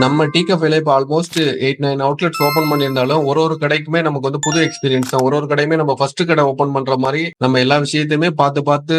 நம்ம டீ கஃபேல இப்ப almost 8, 9 outlets open பண்ணியிருந்தாலும், ஒரு கடைக்குமே நமக்கு வந்து புது எக்ஸ்பீரியன்ஸ் தான். ஒரு கடையுமே நம்ம ஃபர்ஸ்ட் கடை ஓப்பன் பண்ற மாரி, நம்ம எல்லா விஷயத்தையுமே பார்த்து பார்த்து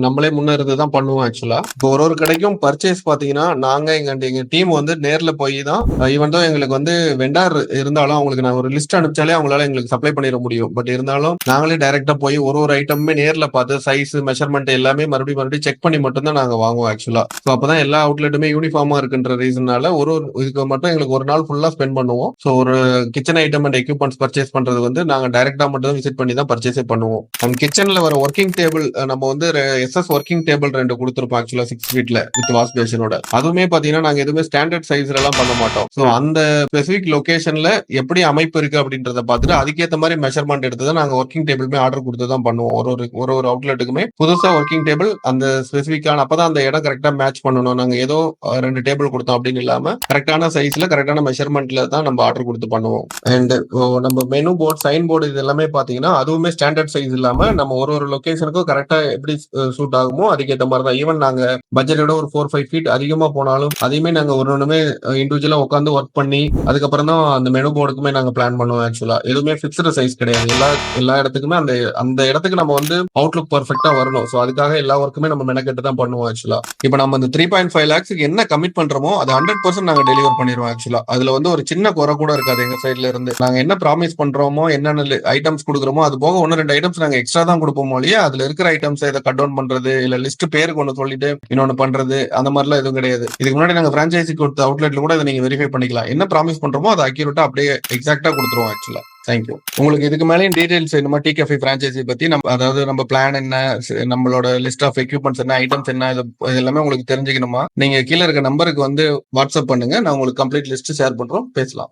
நம்மளே முன்ன இருந்து தான் பண்ணுவோம் ஆக்சுவலா. இப்போ ஒரு கடைக்கும் பர்ச்சேஸ் பார்த்தீங்கன்னா, நாங்க எங்க டீம் வந்து நேர்ல போய் தான் ஈவன் தோ எங்களுக்கு வந்து வெண்டார் இருந்தாலும் அவங்களுக்கு நான் ஒரு லிஸ்ட் அனுப்பிச்சாலே அவங்களால எங்களுக்கு சப்ளை பண்ணிற முடியும். பட் இருந்தாலும் நாங்களே டைரக்ட்டா போய் ஒரு ஐட்டமுமே நேர்ல பார்த்து சைஸ், மெஷர்மென்ட் எல்லாமே மறுபடியும் செக் பண்ணி மட்டும் தான் நாங்க வாங்குவோம் ஆக்சுவலா. ஸோ அப்பதான் எல்லா அவுட்லெட்டுமே யூனிஃபார்மா இருக்குன்ற ரீசன்னால ஒரு இதுக்கு மட்டும் எங்களுக்கு ஒரு நாள் ஃபுல்லா ஸ்பெண்ட் பண்ணுவோம். ஸோ ஒரு kitchen item and equipments purchase பண்றது வந்து நாங்க டைரக்டா மட்டும் விசிட் பண்ணி தான் பர்ச்சேஸே பண்ணுவோம். அண்ட் கிச்சன்ல வர ஒர்க்கிங் டேபிள் நம்ம வந்து எஸ்எஸ் ஒர்க்கிங் டேபிள் 2 கொடுத்துருப்போம் ஆக்சுவலா 6 ஃபீட்ல வித் வாஷ் பேஷனோட. அதுவுமே பாத்தீங்கன்னா நாங்க எதுவுமே ஸ்டாண்டர்ட் சைஸ்ல எல்லாம் பண்ண மாட்டோம். ஸோ அந்த ஸ்பெசிபிக் லொகேஷன்ல எப்படி அமைப்பு இருக்கு அப்படின்றத பார்த்துட்டு அதுக்கேற்ற மாதிரி மெஷர்மெண்ட் எடுத்து தான் நாங்க ஒர்க்கிங் டேபிளுமே ஆர்டர் கொடுத்து தான் பண்ணுவோம். ஒரு அவுட்லெட்டுக்குமே புதுசா ஒர்க்கிங் டேபிள் அந்த ஸ்பெசிபிக்கான அப்பதான் அந்த இடம் கரெக்டா மேட்ச் பண்ணணும். நாங்க ஏதோ 2 டேபிள் கொடுத்தோம் அப்படின்னு இல்லாம கரெக்டான சைஸ்ல கரெக்டான மெஷர்மெண்ட்ல தான் நம்ம ஆர்டர் கொடுத்து பண்ணுவோம். அண்ட் நம்ம மெனு போர்டு, சைன் போர்டு இது எல்லாமே பாத்தீங்கன்னா அதுவுமே ஸ்டாண்டர்ட் சைஸ் இல்லாம நம்ம ஒரு லொகேஷனுக்கும் கரெக்டா எப்படி சூட் ஆகுமோ அதுக்கேற்ற மாதிரி தான். ஈவன் நாங்க பட்ஜெட்டோட ஒரு 4-5 ஃபீட் அதிகமா போனாலும் அதையுமே நாங்க ஒண்ணுமே இண்டிவிஜுவலா உட்காந்து ஒர்க் பண்ணி அதுக்கப்புறம் தான் அந்த மெனு போர்டுக்குமே நாங்க பிளான் பண்ணுவோம். ஆக்சுவலா எதுவுமே பிக்ஸ்டு சைஸ் கிடையாது. எல்லா இடத்துக்குமே அந்த அந்த இடத்துக்கு நம்ம வந்து அவுட்லுக் பர்ஃபெக்டா வரணும். ஸோ அதுக்காக எல்லா ஒர்க்குமே நம்ம மெனக்கெட்டு தான் பண்ணுவோம். ஆக்சுவலா இப்போ நம்ம அந்த 3.5 லேக்ஸ்க்கு என்ன கமிட் பண்றோமோ அது 100% நாங்க டெலிவர் பண்ணிடுவோம். ஆக்சுவலா அதுல வந்து ஒரு சின்ன குறை கூட இருக்காது எங்க சைட்ல இருந்து. நாங்க என்ன ப்ராமிஸ் பண்றோமோ என்னென்ன ஐட்டம்ஸ் கொடுக்குறோமோ அது போக 1-2 ஐட்டம்ஸ் நாங்க எக்ஸ்ட்ரா தான் கொடுப்போம் இல்லையா. அதுல இருக்கிற ஐட்டம்ஸ் இதை கட் டவுன் பண்றது இல்ல லிஸ்ட் பேருக்கு ஒன்று சொல்லிட்டு இன்னொன்னு பண்றது அந்த மாதிரிலாம் எதுவும் கிடையாது. இதுக்கு முன்னாடி நாங்க பிரான்சைசி கொடுத்த அவுட்லெட்ல கூட இதை நீங்க வெரிஃபை பண்ணிக்கலாம். என்ன ப்ராமிஸ் பண்றோமோ அதை அக்யூரேட்டா அப்படியே எக்ஸாக்டா கொடுத்துருவோம். ஆக்சுவலா தேங்க்யூ. உங்களுக்கு இதுக்கு மேலேயும் டீடைல்ஸ் வேணுமா டீ கஃபே பிரான்சைசி பத்தி அதாவது நம்ம பிளான் என்ன, நம்மளோட லிஸ்ட் ஆஃப் எக்யூப்மெண்ட்ஸ் என்ன, ஐட்டம்ஸ் என்ன, இது எல்லாமே உங்களுக்கு தெரிஞ்சுக்கணுமா நீங்க கீழே இருக்க நம்பருக்கு வந்து வாட்ஸ்அப் பண்ணுங்க. நான் உங்களுக்கு கம்ப்ளீட் லிஸ்ட் ஷேர் பண்றோம். பேசலாம்.